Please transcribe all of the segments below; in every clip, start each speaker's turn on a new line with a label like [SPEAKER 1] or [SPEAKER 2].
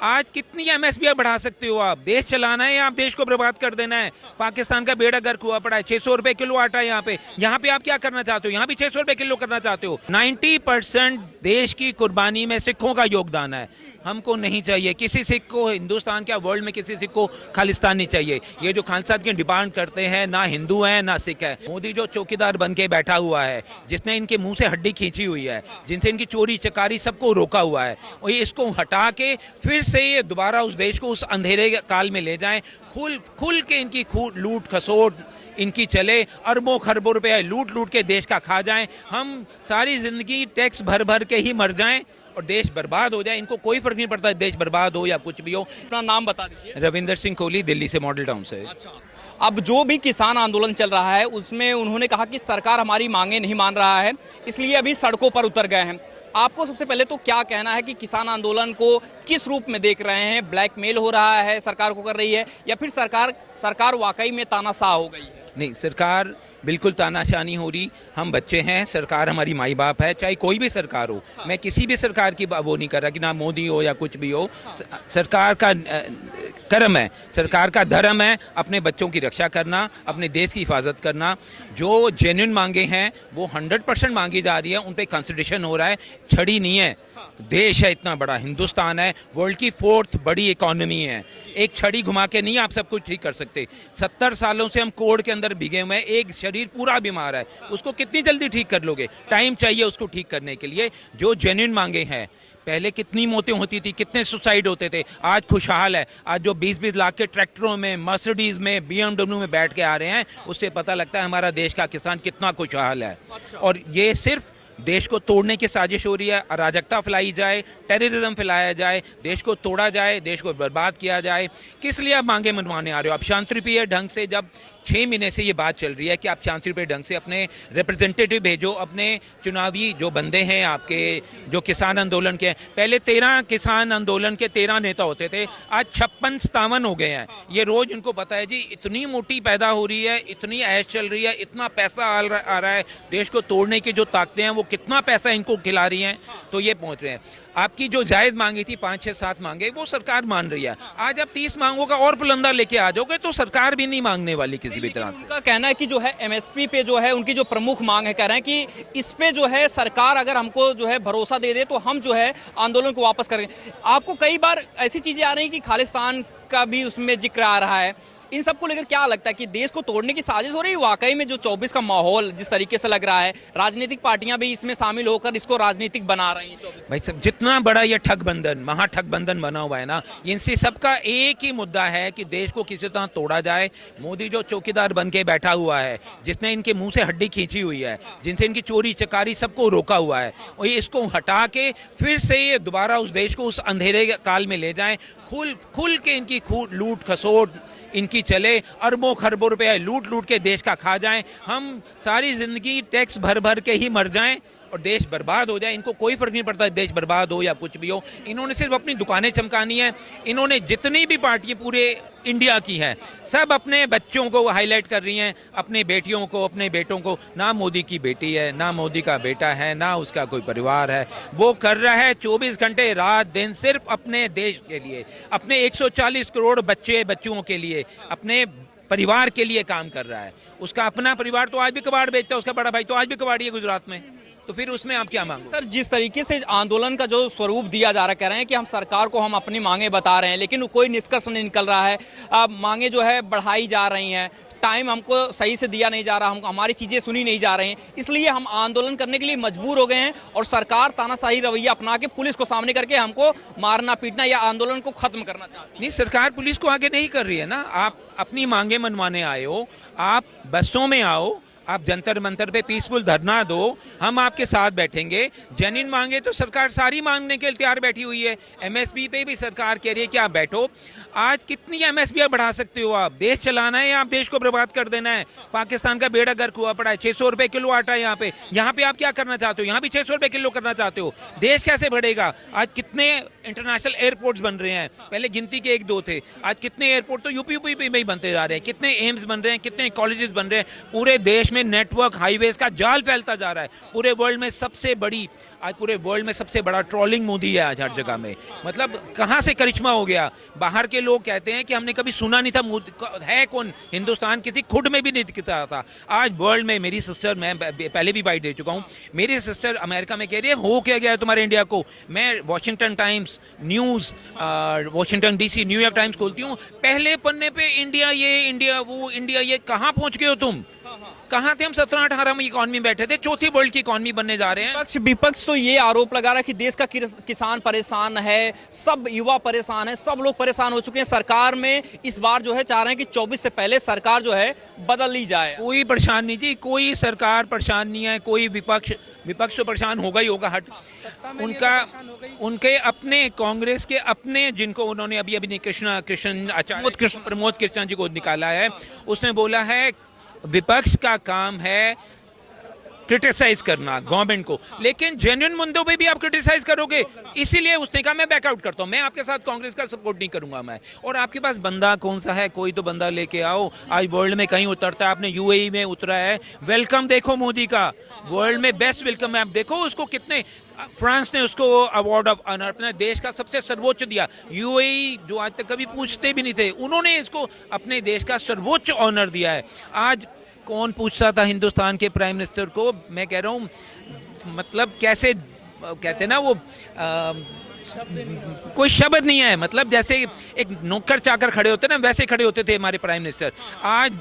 [SPEAKER 1] आज कितनी एमएसपी बढ़ा सकते हो आप? देश चलाना है या आप देश को बर्बाद कर देना है? पाकिस्तान का बेड़ा गर्क हुआ पड़ा है। 600 रुपए किलो आटा है यहाँ पे आप क्या करना चाहते हो? यहाँ भी 600 रुपए किलो करना चाहते हो। 90% देश की कुर्बानी में सिखों का योगदान है। हमको नहीं चाहिए किसी सिख को हिंदुस्तान क्या वर्ल्ड में किसी सिख को खालिस्तान नहीं चाहिए। ये जो खालिस्तान की डिमांड करते हैं ना हिंदू है ना सिख है। मोदी जो चौकीदार बन के बैठा हुआ है, जिसने इनके मुंह से हड्डी खींची हुई है, जिनसे इनकी चोरी चकारी सबको रोका हुआ है, और इसको हटा के फिर से ये दोबारा उस देश को उस अंधेरे काल में ले जाएं। खुल के इनकी लूट खसोट इनकी चले, अरबों खरबों रुपए लूट लूट के देश का खा जाएं। हम सारी जिंदगी टैक्स भर भर के ही मर जाएं और देश बर्बाद हो जाए। इनको कोई फर्क नहीं पड़ता देश बर्बाद हो या कुछ भी हो।
[SPEAKER 2] अपना नाम बता दीजिए।
[SPEAKER 1] रविंदर सिंह कोहली, दिल्ली से, मॉडल टाउन से।
[SPEAKER 2] अच्छा, अब जो भी किसान आंदोलन चल रहा है उसमें उन्होंने कहा कि सरकार हमारी मांगे नहीं मान रहा है, इसलिए अभी सड़कों पर उतर गए हैं। आपको सबसे पहले तो क्या कहना है कि किसान आंदोलन को किस रूप में देख रहे हैं? ब्लैकमेल हो रहा है, सरकार को कर रही है, या फिर सरकार वाकई में तानाशाह हो गई है?
[SPEAKER 1] नहीं, सरकार बिल्कुल तानाशाह नहीं हो रही। हम बच्चे हैं, सरकार हमारी माई बाप है, चाहे कोई भी सरकार हो। मैं किसी भी सरकार की वो नहीं कर रहा कि ना मोदी हो या कुछ भी हो। सरकार का कर्म है, सरकार का धर्म है अपने बच्चों की रक्षा करना, अपने देश की हिफाजत करना। जो जेन्युइन मांगे हैं वो 100% मांगी जा रही है, उन पर कंसिडरेशन हो रहा है। छड़ी नहीं है, देश है इतना बड़ा, हिंदुस्तान है, वर्ल्ड की 4th बड़ी इकोनॉमी है। एक छड़ी घुमा के नहीं आप सब कुछ ठीक कर सकते। 70 सालों से हम कोड के अंदर भीगे हुए हैं। एक शरीर पूरा बीमार है, उसको कितनी जल्दी ठीक कर लोगे? टाइम चाहिए उसको ठीक करने के लिए। जो जेन्युइन मांगे हैं, पहले कितनी मौतें होती थी, कितने सुसाइड होते थे, आज खुशहाल है। आज जो 20-20 लाख के ट्रैक्टरों में, मर्सिडीज में, BMW में बैठ के आ रहे हैं, उससे पता लगता है हमारा देश का किसान कितना खुशहाल है। और ये सिर्फ देश को तोड़ने की साजिश हो रही है। अराजकता फैलाई जाए, टेररिज्म फैलाया जाए, देश को तोड़ा जाए, देश को बर्बाद किया जाए। किस लिए आप मांगे मनवाने आ रहे हो? आप शांतिप्रिय ढंग से, जब 6 महीने से ये बात चल रही है कि आप शांतिप्रिय ढंग से अपने रिप्रेजेंटेटिव भेजो, अपने चुनावी जो बंदे हैं आपके, जो किसान आंदोलन के। पहले 13 किसान आंदोलन के 13 नेता होते थे, आज 56-57 हो गए हैं। ये रोज इनको पता है जी, इतनी मोटी पैदा हो रही है, इतनी ऐश चल रही है, इतना पैसा आ रहा है, देश को तोड़ने की जो ताकतें हैं वो कितना पैसा इनको खिला रही हैं, तो ये पहुंच रहे हैं। आपकी जो जायज मांगी थी 5, 6, 7 मांगे, वो सरकार मान रही है। आज आप 30 मांगों का और बुलंदा लेके आ जाओगे तो सरकार भी नहीं मांगने वाली किसी भी तरह से।
[SPEAKER 2] उनका कहना है कि जो है MSP पे जो है उनकी जो प्रमुख मांग है, कह रहे हैं कि इस पे जो है सरकार अगर हमको जो है भरोसा दे दे तो हम जो है आंदोलन को वापस करेंगे। आपको कई बार ऐसी चीजें आ रही हैं कि खालिस्तान का भी उसमें जिक्र आ रहा है। इन सबको लेकर क्या लगता है कि देश को तोड़ने की साजिश हो रही है? वाकई में जो 24 का माहौल जिस तरीके से लग रहा है, राजनीतिक पार्टियां भी इसमें शामिल होकर इसको राजनीतिक बना रही हैं। 24
[SPEAKER 1] भाई सब, जितना बड़ा ये ठगबंधन, महाठगबंधन बना हुआ है ना, इनसे सबका एक ही मुद्दा है कि देश को किसी तरह तोड़ा जाए। मोदी जो चौकीदार बन के बैठा हुआ है, जिसने इनके मुंह से हड्डी खींची हुई है, जिनसे इनकी चोरी चकारी सबको रोका हुआ है, और ये इसको हटा के फिर से ये दोबारा उस देश को उस अंधेरे काल में ले जाएं। खुल के इनकी लूट खसोट इनकी चले, अरबों खरबों रुपए लूट लूट के देश का खा जाएं। हम सारी जिंदगी टैक्स भर भर के ही मर जाएं और देश बर्बाद हो जाए। इनको कोई फर्क नहीं पड़ता देश बर्बाद हो या कुछ भी हो। इन्होंने सिर्फ अपनी दुकानें चमकानी है। इन्होंने जितनी भी पार्टियां पूरे इंडिया की हैं, सब अपने बच्चों को हाईलाइट कर रही हैं, अपने बेटियों को, अपने बेटों को। ना मोदी की बेटी है, ना मोदी का बेटा है, ना उसका कोई परिवार है। वो कर रहा है 24 घंटे रात दिन सिर्फ अपने देश के लिए, अपने 140 करोड़ बच्चों के लिए, अपने परिवार के लिए काम कर रहा है। उसका अपना परिवार तो आज भी कबाड़ बेचता है, उसका बड़ा भाई तो आज भी कबाड़ी है गुजरात में। तो फिर उसमें आप क्या मांगो?
[SPEAKER 2] सर, जिस तरीके से आंदोलन का जो स्वरूप दिया जा रहा है, कह रहे हैं कि हम सरकार को हम अपनी मांगे बता रहे हैं, लेकिन कोई निष्कर्ष नहीं निकल रहा है। मांगे जो है बढ़ाई जा रही हैं, टाइम हमको सही से दिया नहीं जा रहा, हमको हमारी चीजें सुनी नहीं जा रही हैं, इसलिए हम आंदोलन करने के लिए मजबूर हो गए हैं। और सरकार तानाशाही रवैया अपना के पुलिस को सामने करके हमको मारना पीटना या आंदोलन को खत्म करना चाहती है।
[SPEAKER 1] नहीं, सरकार पुलिस को आगे नहीं कर रही है ना। आप अपनी मांगे मनवाने आए हो, आप बसों में आओ, आप जंतर मंतर पे पीसफुल धरना दो, हम आपके साथ बैठेंगे। जेन्युइन मांगे तो सरकार सारी मांगने के लिए तैयार बैठी हुई है। MSP पे भी सरकार कह रही है कि आप बैठो। आज कितनी MSP बढ़ा सकते हो आप? देश चलाना है या आप देश को बर्बाद कर देना है? पाकिस्तान का बेड़ा गर्क हुआ पड़ा है। 600 रुपए किलो आटा है यहाँ पे आप क्या करना चाहते हो? यहाँ भी 600 रुपए किलो करना चाहते हो। देश कैसे बढ़ेगा? आज कितने इंटरनेशनल एयरपोर्ट्स बन रहे हैं, पहले गिनती के 1-2 थे, आज कितने एयरपोर्ट तो यूपी में ही बनते जा रहे हैं। कितने एम्स बन रहे हैं, कितने कॉलेजेस बन रहे हैं। पूरे देश में नेटवर्क हाईवेज का जाल फैलता जा रहा है। पूरे वर्ल्ड में सबसे बड़ी आज पूरे वर्ल्ड में सबसे बड़ा ट्रोलिंग मोदी है आज हर जगह में। मतलब कहाँ से करिश्मा हो गया। बाहर के लोग कहते हैं कि हमने कभी सुना नहीं था मोदी है कौन, हिंदुस्तान किसी खुद में भी नहीं दिखता था। आज वर्ल्ड में मेरी सिस्टर, मैं पहले भी बाइट दे चुका हूँ, मेरी सिस्टर अमेरिका में कह रही है हो क्या गया है तुम्हारे इंडिया को। मैं Washington times news, Washington DC, New York times खोलती हूँ, पहले पन्ने पे इंडिया ये, इंडिया वो, इंडिया ये। कहाँ पहुँच गए हो तुम? कहाँ थे हम 17-18 में इकॉनमी बैठे थे, चौथी वर्ल्ड की इकॉनमी बनने जा रहे हैं।
[SPEAKER 2] विपक्ष तो ये आरोप लगा रहा है कि देश का किसान परेशान है, सब युवा परेशान है, सब लोग परेशान हो चुके हैं। सरकार में इस बार जो है चाह रहे हैं कि 24 से पहले सरकार जो है बदल ली जाए।
[SPEAKER 1] कोई परेशान नहीं जी, कोई सरकार परेशान नहीं है, कोई विपक्ष तो परेशान होगा ही होगा। उनके अपने कांग्रेस के अपने, जिनको उन्होंने अभी प्रमोद कृष्णा जी को निकाला है, उसने बोला है विपक्ष का काम है क्रिटिसाइज करना गवर्नमेंट को, लेकिन जेन्युइन मुद्दों पे भी आप क्रिटिसाइज करोगे। इसीलिए उसने कहा मैं बैकआउट करता हूं, मैं आपके साथ कांग्रेस का सपोर्ट नहीं करूंगा मैं। और आपके पास बंदा कौन सा है? कोई तो बंदा लेके आओ। आज वर्ल्ड में कहीं उतरता है, आपने यूएई में उतरा है, वेलकम देखो मोदी का, वर्ल्ड में बेस्ट वेलकम है। आप देखो उसको कितने, फ्रांस ने उसको अवार्ड ऑफ ऑनर, अपने देश का सबसे सर्वोच्च दिया। यूएई जो आज तक कभी पूछते भी नहीं थे, उन्होंने इसको अपने देश का सर्वोच्च ऑनर दिया है। आज कौन पूछता था हिंदुस्तान के प्राइम मिनिस्टर को? मैं कह रहा हूँ, मतलब कैसे कहते ना वो कोई शब्द नहीं है। मतलब जैसे एक नौकर चाकर खड़े होते ना, वैसे खड़े होते थे हमारे प्राइम मिनिस्टर। आज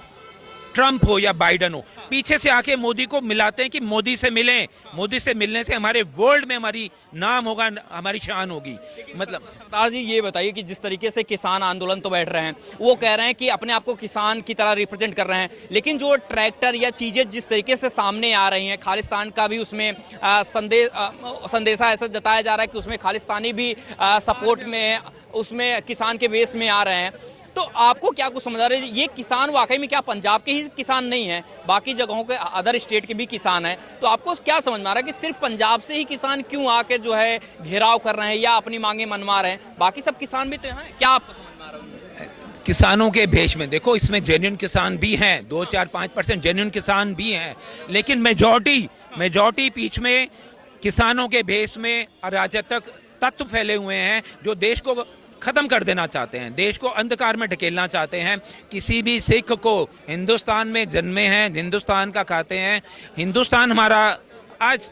[SPEAKER 1] ट्रंप हो या बाइडन हो, पीछे से आके मोदी को मिलाते हैं कि मोदी से मिलें, मोदी से मिलने से हमारे वर्ल्ड में हमारी नाम होगा, हमारी शान होगी। मतलब
[SPEAKER 2] सरदार जी ये बताइए कि जिस तरीके से किसान आंदोलन तो बैठ रहे हैं, वो कह रहे हैं कि अपने आप को किसान की तरह रिप्रेजेंट कर रहे हैं, लेकिन जो ट्रैक्टर या चीजें जिस तरीके से सामने आ रही हैं, खालिस्तान का भी उसमें संदेशा ऐसा जताया जा रहा है कि उसमें खालिस्तानी भी सपोर्ट में, उसमें किसान के बेस में आ रहे हैं। तो आपको क्या कुछ समझ आ रहा है, ये किसान वाकई में क्या पंजाब के ही किसान नहीं है, बाकी जगहों के अदर स्टेट के भी किसान हैं? तो आपको क्या समझ में आ रहा है कि सिर्फ पंजाब से ही किसान क्यों आकर जो है घेराव कर रहे हैं या अपनी मांगे मनवा रहे हैं? बाकी सब किसान भी तो हैं, क्या आपको समझ में आ रहा है?
[SPEAKER 1] किसानों के भेष में देखो, इसमें जेन्युइन किसान भी हैं, 2-4-5% जेन्युइन किसान भी हैं, लेकिन मेजॉरिटी बीच में किसानों के भेष में अराजकता तत्व फैले हुए हैं जो देश को खत्म कर देना चाहते हैं, देश को अंधकार में ढकेलना चाहते हैं। किसी भी सिख को, हिंदुस्तान में जन्मे हैं, हिंदुस्तान का खाते हैं, हिंदुस्तान हमारा, आज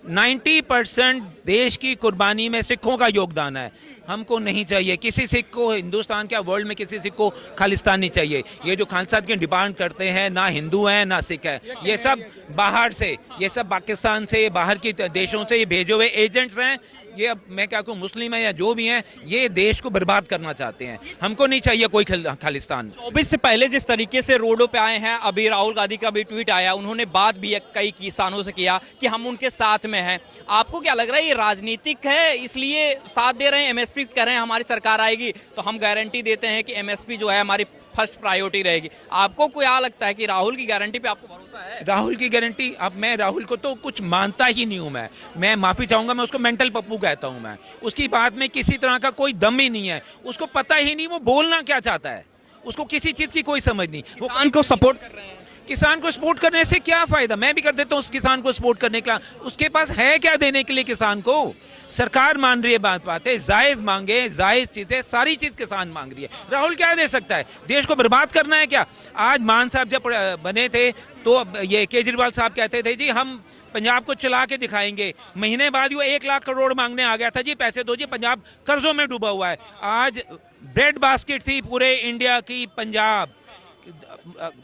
[SPEAKER 1] 90% देश की कुर्बानी में सिखों का योगदान है। हमको नहीं चाहिए किसी सिख को हिंदुस्तान क्या, वर्ल्ड में किसी सिख को खालिस्तान नहीं चाहिए। ये जो खालिस्तान की डिमांड करते हैं, ना हिंदू हैं ना सिख है, ये सब बाहर से, ये सब पाकिस्तान से, बाहर के देशों से ये भेजे हुए एजेंट्स हैं। ये अब मैं क्या कहूँ, मुस्लिम है या जो भी हैं, ये देश को बर्बाद करना चाहते हैं। हमको नहीं चाहिए कोई खालिस्तान।
[SPEAKER 2] 24 से पहले जिस तरीके से रोडों पे आए हैं, अभी राहुल गांधी का भी ट्वीट आया, उन्होंने बात भी कई किसानों से किया कि हम उनके साथ में हैं। आपको क्या लग रहा है, ये राजनीतिक है इसलिए साथ दे रहे हैं? एमएसपी कह रहे हैं हमारी सरकार आएगी तो हम गारंटी देते हैं कि एमएसपी जो है हमारी फर्स्ट प्रायोरिटी रहेगी। आपको क्या लगता है कि राहुल की गारंटी पे आपको भरोसा है?
[SPEAKER 1] राहुल की गारंटी, अब मैं राहुल को तो कुछ मानता ही नहीं हूं। मैं माफी चाहूंगा, मैं उसको मेंटल पप्पू कहता हूं। मैं उसकी बात में किसी तरह का कोई दम ही नहीं है, उसको पता ही नहीं वो बोलना क्या चाहता है, उसको किसी चीज की कोई समझ नहीं। वो
[SPEAKER 2] किसान को सपोर्ट कर रहे हैं,
[SPEAKER 1] किसान को सपोर्ट करने से क्या फायदा? मैं भी कर देता हूँ उस किसान को सपोर्ट करने का, उसके पास है क्या देने के लिए किसान को? सरकार मान रही है बातें, जायज मांगे, जायज चीजें, सारी चीज किसान मांग रही है। राहुल क्या दे सकता है? देश को बर्बाद करना है क्या? आज मान साहब जब बने थे तो ये केजरीवाल साहब कहते थे जी हम पंजाब को चला के दिखाएंगे, महीने बाद वो 1 लाख करोड़ मांगने आ गया था, जी पैसे दो जी, पंजाब कर्जों में डूबा हुआ है। आज ब्रेड बास्केट थी पूरे इंडिया की पंजाब,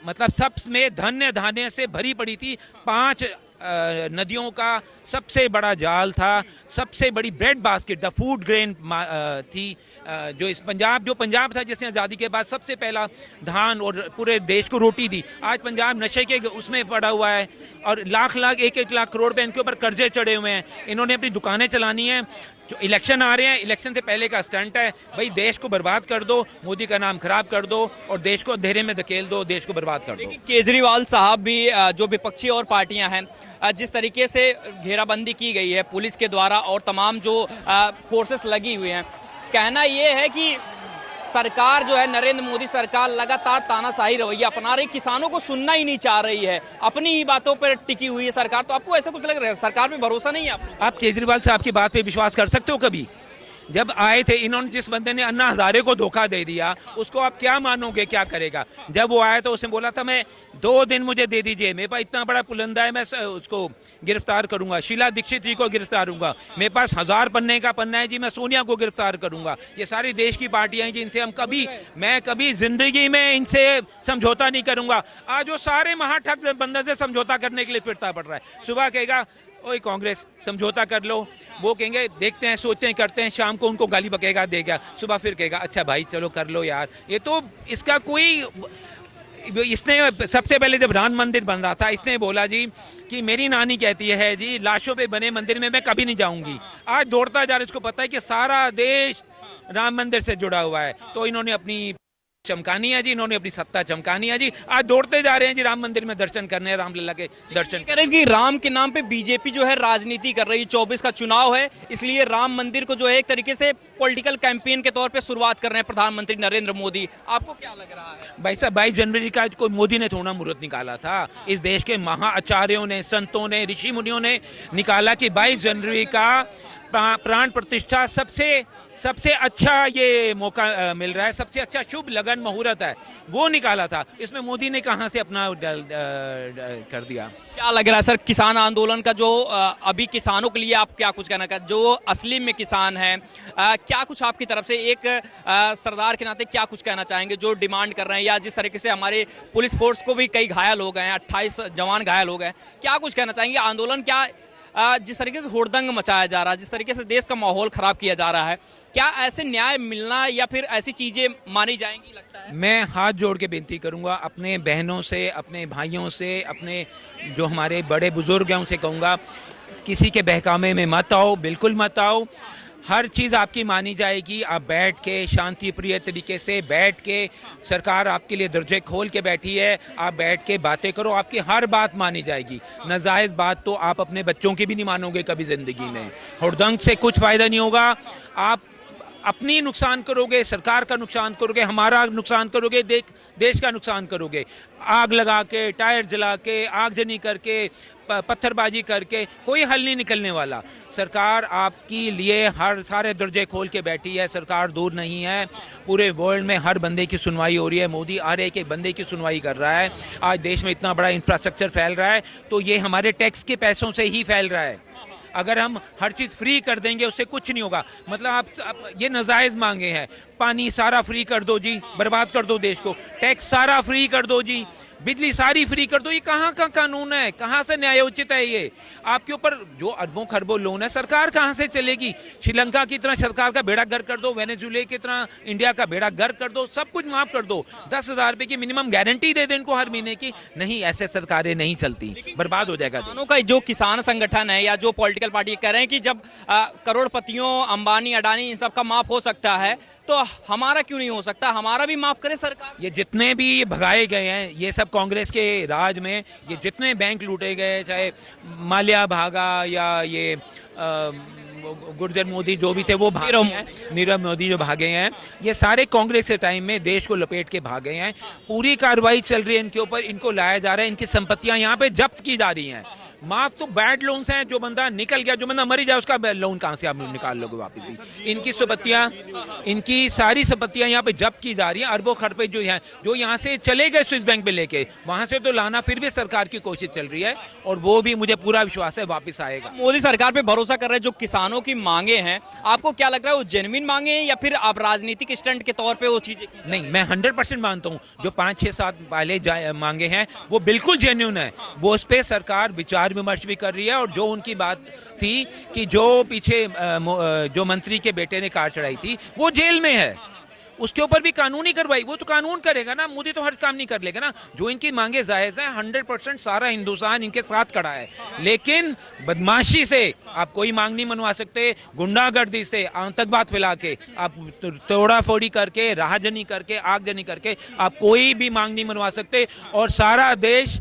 [SPEAKER 1] मतलब सब में धन्य धान्य से भरी पड़ी थी। 5 नदियों का सबसे बड़ा जाल था, सबसे बड़ी bread basket, the food grain थी जो इस पंजाब था जिसने आज़ादी के बाद सबसे पहला धान और पूरे देश को रोटी दी। आज पंजाब नशे के उसमें पड़ा हुआ है और लाख 1-1 लाख करोड़ पे इनके ऊपर कर्जे चढ़े हुए हैं। इन्होंने अपनी दुकानें चलानी है। जो इलेक्शन आ रहे हैं, इलेक्शन से पहले का स्टंट है भाई, देश को बर्बाद कर दो, मोदी का नाम खराब कर दो और देश को अंधेरे में धकेल दो, देश को बर्बाद कर दो।
[SPEAKER 2] केजरीवाल साहब भी, जो विपक्षी और पार्टियां हैं, जिस तरीके से घेराबंदी की गई है पुलिस के द्वारा और तमाम जो फोर्सेस लगी हुई हैं, कहना ये है कि सरकार जो है, नरेंद्र मोदी सरकार लगातार तानाशाही रवैया अपना रही, किसानों को सुनना ही नहीं चाह रही है, अपनी ही बातों पर टिकी हुई है सरकार। तो आपको ऐसा कुछ लग रहा है सरकार पे भरोसा नहीं है आपको?
[SPEAKER 1] आप केजरीवाल साहब की बात पे विश्वास कर सकते हो कभी? जब आए थे इन्होंने, जिस बंदे ने अन्ना हजारे को धोखा दे दिया, उसको आप क्या मानोगे, क्या करेगा? जब वो आया तो उसने बोला था मैं 2 दिन मुझे दे दीजिए, मेरे पास इतना बड़ा पुलंदा है, मैं उसको गिरफ्तार करूंगा, शीला दीक्षित जी को गिरफ्तार करूंगा, मेरे पास 1000 पन्ने का पन्ना है जी, मैं सोनिया को गिरफ्तार करूंगा। ये सारी देश की पार्टियां हैं जिनसे मैं कभी जिंदगी में इनसे समझौता नहीं करूंगा। आज वो सारे महाठग बंदे से समझौता करने के लिए फिरता पड़ रहा है। सुबह कहेगा ओए कांग्रेस समझौता कर लो, वो कहेंगे देखते हैं, सोचते हैं, करते हैं, शाम को उनको गाली बकेगा देगा, सुबह फिर कहेगा अच्छा भाई चलो कर लो यार। ये तो इसका कोई, इसने सबसे पहले जब राम मंदिर बन रहा था इसने बोला जी कि मेरी नानी कहती है जी लाशों पे बने मंदिर में मैं कभी नहीं जाऊंगी। आज दौड़ता जा रहा है, इसको पता है कि सारा देश राम मंदिर से जुड़ा हुआ है, तो इन्होंने अपनी चमकानी है जी, इन्होंने अपनी सत्ता चमकानी है जी। आज दौड़ते जा रहे हैं जी राम मंदिर में दर्शन करने, रामलला के दर्शन
[SPEAKER 2] कह रहे हैं कि राम के नाम पे बीजेपी जो है राजनीति कर रही है, 24 का चुनाव है, इसलिए राम मंदिर को जो है एक तरीके से पॉलिटिकल कैंपेन के तौर पे शुरुआत कर रहे हैं प्रधानमंत्री नरेंद्र मोदी। आपको क्या लग रहा है?
[SPEAKER 1] भाई साहब 22 जनवरी का कोई मोदी ने थोड़ा मुहूर्त निकाला था, इस देश के महाआचार्यों ने, संतों ने, ऋषि मुनियों ने निकाला कि 22 जनवरी का प्राण प्रतिष्ठा सबसे अच्छा ये मौका मिल रहा है, सबसे अच्छा शुभ लगन मुहूर्त है, वो निकाला था। इसमें मोदी ने कहां से अपना कर दिया?
[SPEAKER 2] क्या लग रहा है सर किसान आंदोलन का जो अभी किसानों के लिए आप क्या कुछ कहना चाहते, जो असली में किसान हैं, क्या कुछ आपकी तरफ से एक सरदार के नाते क्या कुछ कहना चाहेंगे जो डिमांड कर रहे हैं, या जिस तरीके से हमारे पुलिस फोर्स को भी कई घायल हो गए हैं, 28 जवान घायल हो गए, क्या कुछ कहना चाहेंगे? आंदोलन क्या, जिस तरीके से हुड़दंग मचाया जा रहा है, जिस तरीके से देश का माहौल खराब किया जा रहा है, क्या ऐसे न्याय मिलना या फिर ऐसी चीजें मानी जाएंगी लगता है?
[SPEAKER 1] मैं हाथ जोड़ के बेनती करूंगा अपने बहनों से, अपने भाइयों से, अपने जो हमारे बड़े बुजुर्ग हैं उनसे कहूंगा किसी के बहकावे में मत आओ, बिल्कुल मत आओ। हर चीज़ आपकी मानी जाएगी, आप बैठ के शांति प्रिय तरीके से बैठ के, सरकार आपके लिए दरजे खोल के बैठी है, आप बैठ के बातें करो, आपकी हर बात मानी जाएगी। नाजायज़ बात तो आप अपने बच्चों की भी नहीं मानोगे कभी ज़िंदगी में। हुड़दंग से कुछ फ़ायदा नहीं होगा, आप अपनी नुकसान करोगे, सरकार का नुकसान करोगे, हमारा नुकसान करोगे, देश का नुकसान करोगे। आग लगा के, टायर जला के, आगजनी करके, पत्थरबाजी करके कोई हल नहीं निकलने वाला। सरकार आपके लिए हर सारे दरजे खोल के बैठी है, सरकार दूर नहीं है, पूरे वर्ल्ड में हर बंदे की सुनवाई हो रही है, मोदी हर एक बंदे की सुनवाई कर रहा है। आज देश में इतना बड़ा इंफ्रास्ट्रक्चर फैल रहा है तो ये हमारे टैक्स के पैसों से ही फैल रहा है। अगर हम हर चीज़ फ्री कर देंगे उससे कुछ नहीं होगा। मतलब आप ये नाजायज़ मांगे हैं, पानी सारा फ्री कर दो जी, बर्बाद कर दो देश को, टैक्स सारा फ्री कर दो जी, बिजली सारी फ्री कर दो, ये कहाँ का कानून है, कहाँ से न्यायोचित है? ये आपके ऊपर जो अरबों खरबों लोन है, सरकार कहाँ से चलेगी? श्रीलंका की तरह सरकार का बेड़ा गर्क कर दो, वेनेजुएला की तरह इंडिया का बेड़ा गर्क कर दो, सब कुछ माफ कर दो, 10,000 रुपए की मिनिमम गारंटी दे दो इनको हर महीने की। नहीं, ऐसे सरकारें नहीं चलती, बर्बाद हो जाएगा।
[SPEAKER 2] किसानों का जो किसान संगठन है या जो पॉलिटिकल पार्टी कह रहे हैं कि जब करोड़पतियों, अंबानी, अडानी, इन सब का माफ हो सकता है तो हमारा क्यों नहीं हो सकता? हमारा भी माफ करे सरकार।
[SPEAKER 1] ये जितने भी भगाए गए हैं, ये सब कांग्रेस के राज में, ये जितने बैंक लूटे गए, चाहे माल्या भागा या ये गुर्जर मोदी जो भी थे वो भागे हैं, नीरव मोदी जो भागे हैं, ये सारे कांग्रेस के टाइम में देश को लपेट के भागे हैं। पूरी कार्रवाई चल रही है इनके ऊपर, इनको लाया जा रहा है, इनकी संपत्तियां यहाँ पे जब्त की जा रही हैं। माफ तो बैड लोन्स हैं, जो बंदा निकल गया, जो बंदा मर ही जाए उसका लोन कहाँ से आप निकाल लोगे वापस भी? इनकी संपत्तियां, इनकी सारी संपत्तियां यहाँ पे जब्त की जा रही हैं, अरबों खरबे जो हैं, जो यहाँ से चले गए स्विस बैंक पे लेके, वहां से तो लाना फिर भी सरकार की कोशिश चल रही है, और वो भी मुझे पूरा विश्वास है वापस आएगा।
[SPEAKER 2] मोदी सरकार पे भरोसा कर रहे हैं, जो किसानों की मांगे हैं, आपको क्या लग रहा है वो जेन्युइन मांगे हैं या फिर आप राजनीतिक स्टंट के तौर पे वो चीजें?
[SPEAKER 1] नहीं, मैं 100% मानता हूँ जो 5, 6, 7 पहले मांगे हैं वो बिल्कुल जेन्युइन है, वो उस पर सरकार विचार विमर्श भी कर रही है। और जो उनकी बात थी कि जो पीछे जो मंत्री के बेटे ने कार चढ़ाई थी वो जेल में है, उसके ऊपर भी कानूनी कार्रवाई, वो तो कानून करेगा ना, मोदी तो हर काम नहीं कर लेगा ना। जो इनकी मांगे जायज है, 100% सारा हिंदुस्तान इनके साथ खड़ा है, लेकिन बदमाशी से आप कोई मांग नहीं मनवा सकते, गुंडागर्दी से, आतंकवाद फैला के, आप तोड़ा फोड़ी करके, राहजनी करके, आगजनी करके आप कोई भी मांग नहीं मनवा सकते। और सारा देश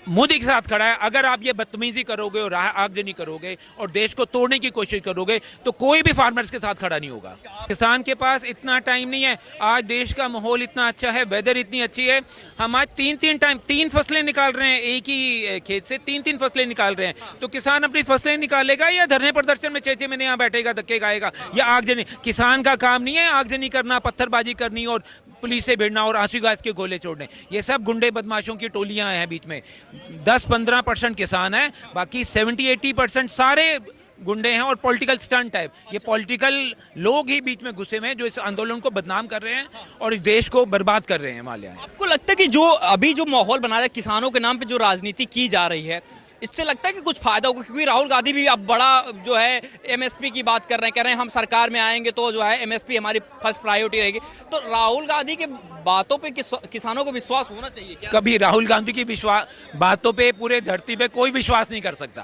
[SPEAKER 1] मोदी के साथ खड़ा है। अगर आप ये बदतमीजी करोगे और राह आगजनी करोगे और देश को तोड़ने की कोशिश करोगे तो कोई भी फार्मर्स के साथ खड़ा नहीं होगा। किसान के पास इतना टाइम नहीं है। आज देश का माहौल इतना अच्छा है, वेदर इतनी अच्छी है, हम आज तीन फसलें निकाल रहे हैं, एक ही खेत से तीन फसलें निकाल रहे हैं। तो किसान अपनी फसलें निकालेगा या धरने प्रदर्शन में 6 महीने यहाँ बैठेगा, धक्के खाएगा, या आगजनी? किसान का काम नहीं है आगजनी करना, पत्थरबाजी करनी और पुलिस से भिड़ना और आंसू गैस के गोले छोड़ने। ये सब गुंडे बदमाशों की टोलियां हैं बीच में। 10-15% किसान है, बाकी 70-80% सारे गुंडे हैं और पॉलिटिकल स्टंट है। ये पॉलिटिकल लोग ही बीच में घुसे हुए हैं जो इस आंदोलन को बदनाम कर रहे हैं और इस देश को बर्बाद कर रहे हैं। माल्या,
[SPEAKER 2] आपको लगता है कि जो अभी जो माहौल बना है किसानों के नाम पे जो राजनीति की जा रही है, इससे लगता है कि कुछ फायदा होगा? क्योंकि राहुल गांधी भी अब बड़ा जो है एमएसपी की बात कर रहे हैं, कह रहे हैं हम सरकार में आएंगे तो जो है एमएसपी हमारी फर्स्ट प्रायोरिटी रहेगी। तो राहुल गांधी के बातों पे किसानों को विश्वास होना चाहिए क्या?
[SPEAKER 1] कभी राहुल गांधी की बातों पे पूरे धरती पे कोई विश्वास नहीं कर सकता।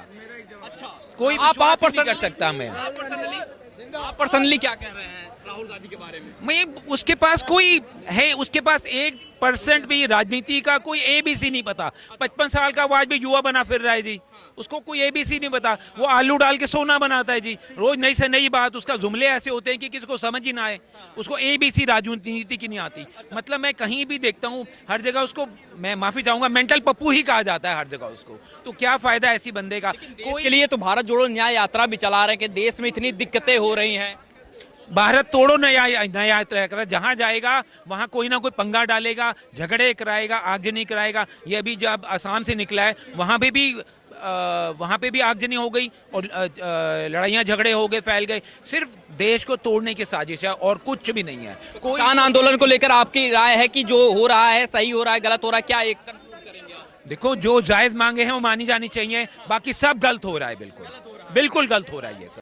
[SPEAKER 2] अच्छा,
[SPEAKER 1] कोई
[SPEAKER 2] आप
[SPEAKER 1] नहीं कर सकता। मैं
[SPEAKER 2] आप पर्सनली क्या कह रहे हैं राहुल गांधी के बारे में?
[SPEAKER 1] मैं उसके पास कोई है, उसके पास 1% भी राजनीति का कोई एबीसी नहीं पता। 55 साल का वो आज भी युवा बना फिर रहा है जी, उसको कोई एबीसी नहीं पता। वो आलू डाल के सोना बनाता है जी, रोज नई से नई बात। उसका जुमले ऐसे होते हैं कि किसी को समझ ही ना आए। उसको एबीसी राजनीति की नहीं आती। मतलब मैं कहीं भी देखता हूँ हर जगह उसको, मैं माफी चाहूंगा, मेंटल पप्पू ही कहा जाता है हर जगह उसको। तो क्या फायदा ऐसी बंदे का?
[SPEAKER 2] कोई के लिए तो भारत जोड़ो न्याय यात्रा भी चला रहे हैं कि देश में इतनी दिक्कतें हो रही हैं।
[SPEAKER 1] भारत तोड़ो नया यात्रा, जहां जाएगा वहां कोई ना कोई पंगा डालेगा, झगड़े कराएगा, आगजनी कराएगा। ये अभी जब असम से निकला है वहां पे भी आगजनी हो गई और लड़ाइयां झगड़े हो गए, फैल गए। सिर्फ देश को तोड़ने की साजिश है और कुछ भी नहीं है। कोई
[SPEAKER 2] किसान आंदोलन को लेकर आपकी राय है कि जो हो रहा है सही हो रहा है, गलत हो रहा है, क्या एक कंक्लूड करेंगे आप?
[SPEAKER 1] देखो, जो जायज मांगे हैं वो मानी जानी चाहिए, बाकी सब गलत हो रहा है। बिल्कुल गलत हो रहा है ये सब।